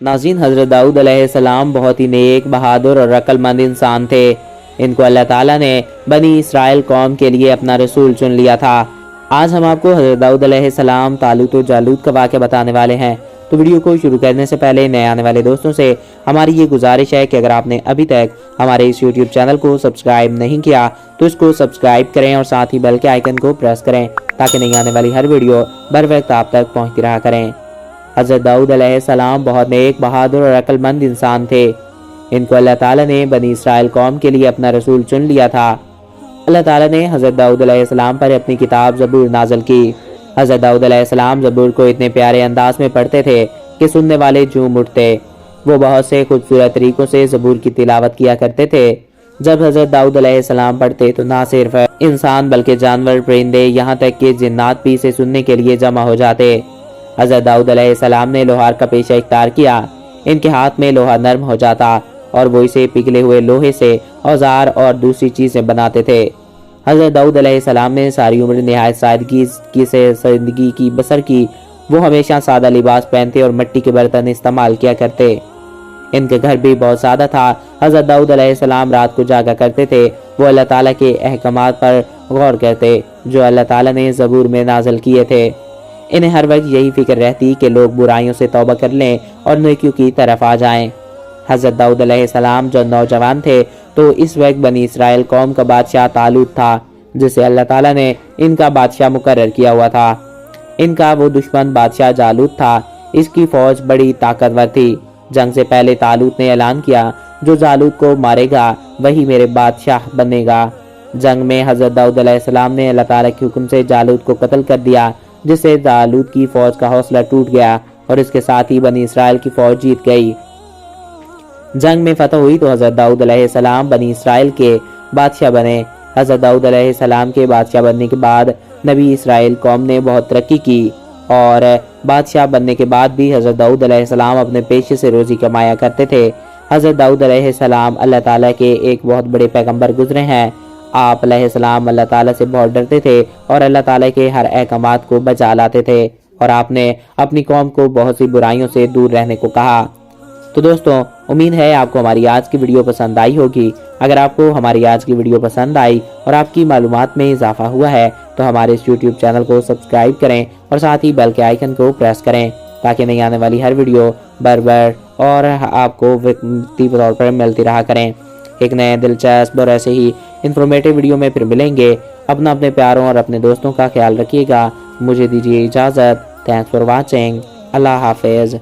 ناظرین، حضرت داؤد علیہ السلام بہت ہی نیک، بہادر اور عقل مند انسان تھے۔ ان کو اللہ تعالیٰ نے بنی اسرائیل قوم کے لیے اپنا رسول چن لیا تھا۔ آج ہم آپ کو حضرت داؤد علیہ السلام، طالوت و جالوت کا واقعہ بتانے والے ہیں۔ تو ویڈیو کو شروع کرنے سے پہلے نئے آنے والے دوستوں سے ہماری یہ گزارش ہے کہ اگر آپ نے ابھی تک ہمارے اس یوٹیوب چینل کو سبسکرائب نہیں کیا تو اس کو سبسکرائب کریں اور ساتھ ہی بیل کے آئیکن کو پریس کریں تاکہ نئی آنے والی ہر ویڈیو بر وقت آپ تک پہنچتی رہا کریں۔ حضرت داؤد علیہ السلام بہت نیک، بہادر اور عقل مند انسان تھے۔ ان کو اللہ تعالیٰ نے بنی اسرائیل قوم کے لیے اپنا رسول چن لیا تھا۔ اللہ تعالیٰ نے حضرت داؤد علیہ السلام پر اپنی کتاب زبور نازل کی۔ حضرت داؤد علیہ السلام زبور کو اتنے پیارے انداز میں پڑھتے تھے کہ سننے والے جھوم اٹھتے۔ وہ بہت سے خوبصورت طریقوں سے زبور کی تلاوت کیا کرتے تھے۔ جب حضرت داؤد علیہ السلام پڑھتے تو نہ صرف انسان بلکہ جانور، پرندے، یہاں تک کہ جنات بھی اسے سننے کے لیے جمع ہو جاتے۔ حضرت داؤد علیہ السلام نے لوہار کا پیشہ اختیار کیا۔ ان کے ہاتھ میں لوہا نرم ہو جاتا اور وہ اسے پگھلے ہوئے لوہے سے اوزار اور دوسری چیزیں بناتے تھے۔ حضرت داؤد علیہ السلام نے ساری عمر نہایت سادگی سے زندگی کی بسر کی۔ وہ ہمیشہ سادہ لباس پہنتے اور مٹی کے برتن استعمال کیا کرتے۔ ان کے گھر بھی بہت سادہ تھا۔ حضرت داؤد علیہ السلام رات کو جاگا کرتے تھے۔ وہ اللہ تعالیٰ کے احکامات پر غور کرتے جو اللہ تعالیٰ نے زبور میں نازل کیے تھے۔ انہیں ہر وقت یہی فکر رہتی کہ لوگ برائیوں سے توبہ کر لیں اور نیکیوں کی طرف آ جائیں۔ حضرت داؤد علیہ السلام جو نوجوان تھے تو اس وقت بنی اسرائیل قوم کا بادشاہ طالوت تھا، جسے اللہ تعالیٰ نے ان کا بادشاہ مقرر کیا ہوا تھا۔ ان کا وہ دشمن بادشاہ جالوت تھا۔ اس کی فوج بڑی طاقتور تھی۔ جنگ سے پہلے طالوت نے اعلان کیا، جو جالوت کو مارے گا وہی میرے بادشاہ بنے گا۔ جنگ میں حضرت داؤد علیہ السلام نے اللہ تعالیٰ کے حکم سے جالوت کو قتل کر دیا، جس سے جالوت کی فوج کا حوصلہ ٹوٹ گیا اور اس کے ساتھ ہی بنی اسرائیل کی فوج جیت گئی۔ جنگ میں فتح ہوئی تو حضرت داؤد علیہ السلام بنی اسرائیل کے بادشاہ بنے۔ حضرت داؤد علیہ السلام کے بادشاہ بننے کے بعد نبی اسرائیل قوم نے بہت ترقی کی اور بادشاہ بننے کے بعد بھی حضرت داؤد علیہ السلام اپنے پیشے سے روزی کمایا کرتے تھے۔ حضرت داؤد علیہ السلام اللہ تعالیٰ کے ایک بہت بڑے پیغمبر گزرے ہیں۔ آپ علیہ السلام اللہ تعالیٰ سے بہت ڈرتے تھے اور اللہ تعالیٰ کے ہر احکامات کو بجا لاتے تھے، اور آپ نے اپنی قوم کو بہت سی برائیوں سے دور رہنے کو کہا۔ تو دوستوں، امید ہے آپ کو ہماری آج کی ویڈیو پسند آئی ہوگی۔ اگر آپ کو ہماری آج کی ویڈیو پسند آئی اور آپ کی معلومات میں اضافہ ہوا ہے تو ہمارے اس یوٹیوب چینل کو سبسکرائب کریں اور ساتھ ہی بیل کے آئیکن کو پریس کریں تاکہ نئی آنے والی ہر ویڈیو بر اور آپ کو وقتی طور پر ملتی رہا کریں۔ ایک نئے دلچسپ اور ایسے ہی انفارمیٹیو ویڈیو میں پھر ملیں گے۔ اپنے پیاروں اور اپنے دوستوں کا خیال رکھیے گا۔ مجھے دیجیے اجازت۔ Thanks for watching. اللہ حافظ۔